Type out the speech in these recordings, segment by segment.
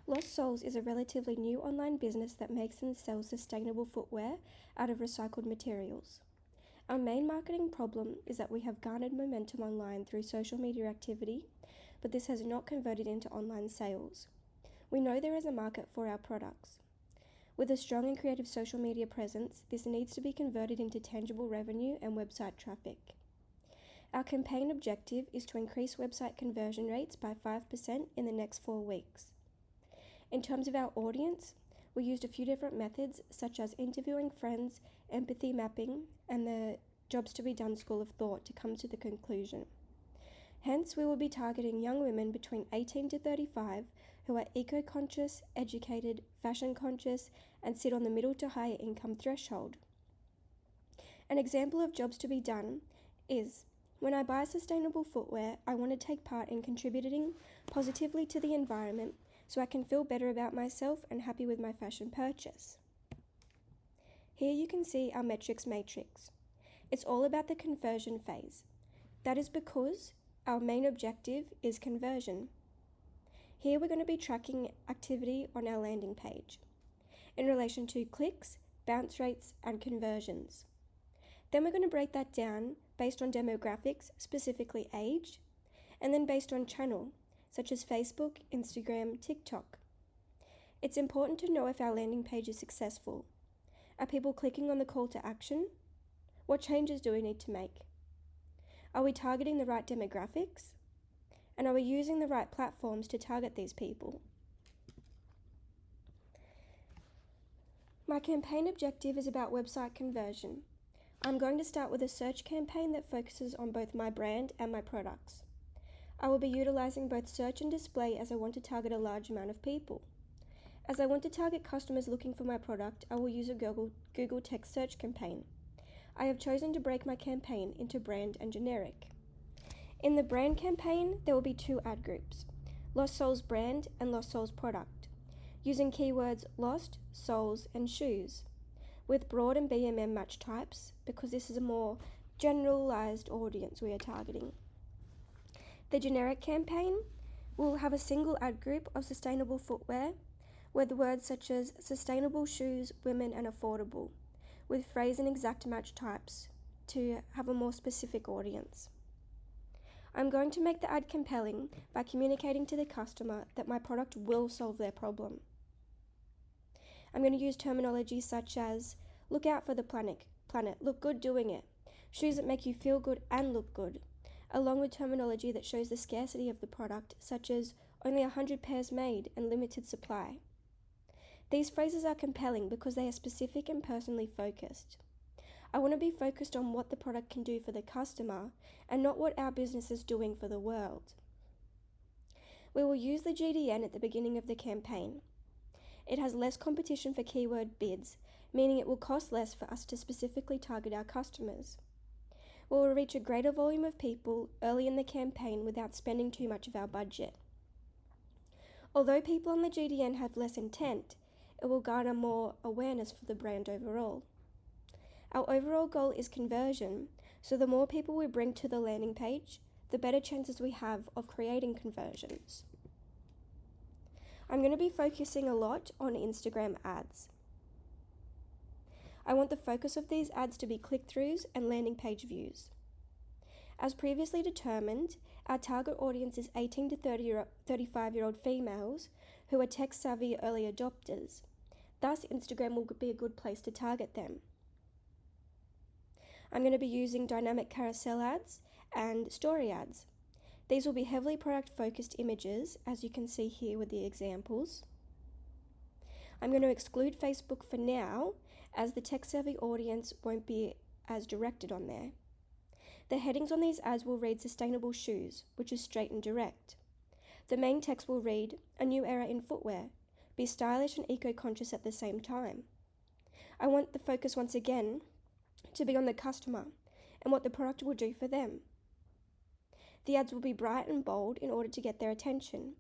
Lost Souls is a relatively new online business that makes and sells sustainable footwear out of recycled materials. Our main marketing problem is that we have garnered momentum online through social media activity, but this has not converted into online sales. We know there is a market for our products. With a strong and creative social media presence, this needs to be converted into tangible revenue and website traffic. Our campaign objective is to increase website conversion rates by 5% in the next 4 weeks. In terms of our audience, we used a few different methods such as interviewing friends, empathy mapping, and the Jobs to be Done school of thought to come to the conclusion. Hence, we will be targeting young women between 18 to 35 who are eco-conscious, educated, fashion-conscious, and sit on the middle to higher income threshold. An example of jobs to be done is, when I buy sustainable footwear, I want to take part in contributing positively to the environment so I can feel better about myself and happy with my fashion purchase. Here you can see our metrics matrix. It's all about the conversion phase. That is because our main objective is conversion. Here we're going to be tracking activity on our landing page in relation to clicks, bounce rates, and conversions. Then we're going to break that down based on demographics, specifically age, and then based on channel, such as Facebook, Instagram, TikTok. It's important to know if our landing page is successful. Are people clicking on the call to action? What changes do we need to make? Are we targeting the right demographics? And are we using the right platforms to target these people? My campaign objective is about website conversion. I'm going to start with a search campaign that focuses on both my brand and my products. I will be utilizing both search and display as I want to target a large amount of people. As I want to target customers looking for my product, I will use a Google text search campaign. I have chosen to break my campaign into brand and generic. In the brand campaign, there will be 2 ad groups, Lost Souls brand and Lost Souls product, using keywords lost, souls, and shoes, with broad and BMM match types because this is a more generalized audience we are targeting. The generic campaign will have a single ad group of sustainable footwear with words such as sustainable shoes, women, and affordable, with phrase and exact match types to have a more specific audience. I'm going to make the ad compelling by communicating to the customer that my product will solve their problem. I'm going to use terminology such as look out for the planet, look good doing it, shoes that make you feel good and look good, along with terminology that shows the scarcity of the product such as only 100 pairs made and limited supply. These phrases are compelling because they are specific and personally focused. I want to be focused on what the product can do for the customer and not what our business is doing for the world. We will use the GDN at the beginning of the campaign. It has less competition for keyword bids, meaning it will cost less for us to specifically target our customers. We will reach a greater volume of people early in the campaign without spending too much of our budget. Although people on the GDN have less intent, it will garner more awareness for the brand overall. Our overall goal is conversion, so the more people we bring to the landing page, the better chances we have of creating conversions. I'm going to be focusing a lot on Instagram ads. I want the focus of these ads to be click-throughs and landing page views. As previously determined, our target audience is 18 to 35-year-old females who are tech-savvy early adopters. Thus, Instagram will be a good place to target them. I'm going to be using dynamic carousel ads and story ads. These will be heavily product-focused images, as you can see here with the examples. I'm going to exclude Facebook for now, as the tech-savvy audience won't be as directed on there. The headings on these ads will read sustainable shoes, which is straight and direct. The main text will read, a new era in footwear, be stylish and eco-conscious at the same time. I want the focus once again to be on the customer and what the product will do for them. The ads will be bright and bold in order to get their attention.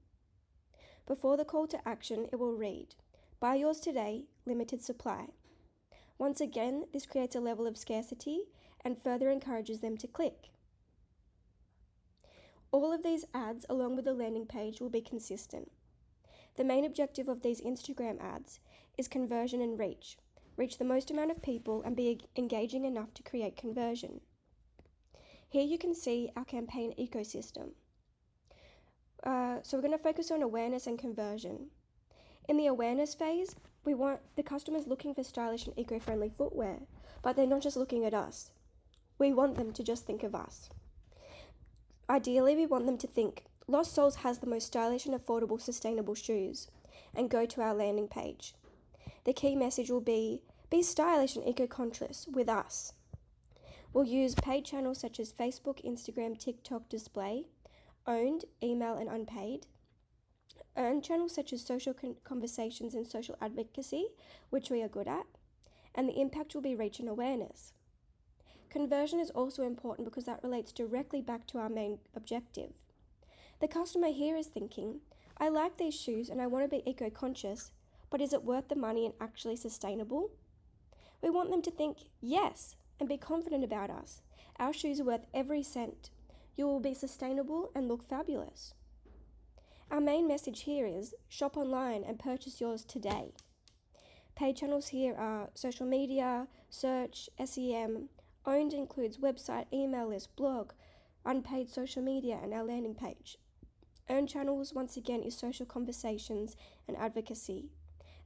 Before the call to action, it will read, buy yours today, limited supply. Once again, this creates a level of scarcity and further encourages them to click. All of these ads, along with the landing page, will be consistent. The main objective of these Instagram ads is conversion and reach. Reach the most amount of people and be engaging enough to create conversion. Here you can see our campaign ecosystem. So we're going to focus on awareness and conversion. In the awareness phase, we want the customers looking for stylish and eco-friendly footwear, but they're not just looking at us. We want them to just think of us. Ideally, we want them to think, Lost Souls has the most stylish and affordable sustainable shoes, and go to our landing page. The key message will be stylish and eco-conscious with us. We'll use paid channels such as Facebook, Instagram, TikTok, display, owned, email and unpaid, earned channels such as social conversations and social advocacy, which we are good at, and the impact will be reach and awareness. Conversion is also important because that relates directly back to our main objective. The customer here is thinking, I like these shoes and I want to be eco-conscious, but is it worth the money and actually sustainable? We want them to think, yes, and be confident about us. Our shoes are worth every cent. You will be sustainable and look fabulous. Our main message here is shop online and purchase yours today. Paid channels here are social media, search, SEM. Owned includes website, email list, blog, unpaid social media, and our landing page. Earned channels, once again, is social conversations and advocacy.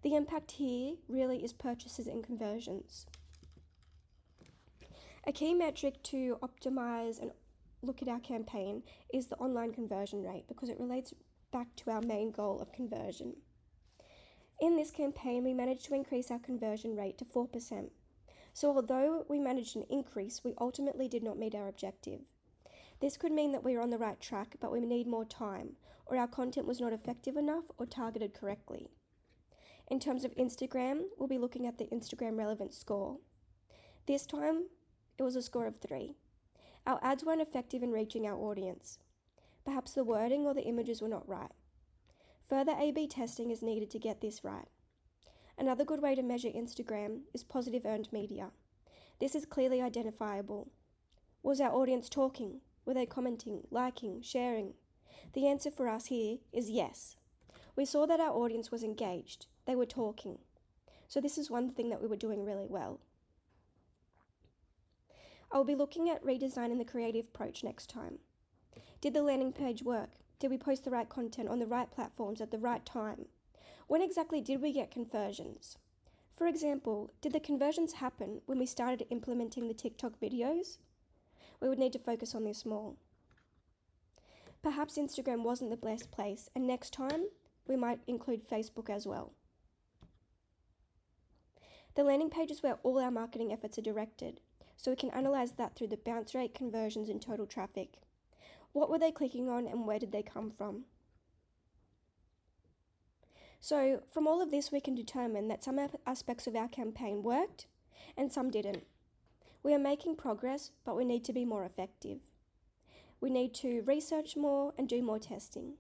The impact here really is purchases and conversions. A key metric to optimize and look at our campaign is the online conversion rate because it relates back to our main goal of conversion. In this campaign, we managed to increase our conversion rate to 4%. So although we managed an increase, we ultimately did not meet our objective. This could mean that we are on the right track, but we need more time, or our content was not effective enough or targeted correctly. In terms of Instagram, we'll be looking at the Instagram relevance score. This time, it was a score of 3. Our ads weren't effective in reaching our audience. Perhaps the wording or the images were not right. Further A/B testing is needed to get this right. Another good way to measure Instagram is positive earned media. This is clearly identifiable. Was our audience talking? Were they commenting, liking, sharing? The answer for us here is yes. We saw that our audience was engaged. They were talking. So this is one thing that we were doing really well. I'll be looking at redesigning the creative approach next time. Did the landing page work? Did we post the right content on the right platforms at the right time? When exactly did we get conversions? For example, did the conversions happen when we started implementing the TikTok videos? We would need to focus on this more. Perhaps Instagram wasn't the best place, and next time we might include Facebook as well. The landing page is where all our marketing efforts are directed, so we can analyze that through the bounce rate, conversions, and total traffic. What were they clicking on and where did they come from? So from all of this, we can determine that some aspects of our campaign worked and some didn't. We are making progress, but we need to be more effective. We need to research more and do more testing.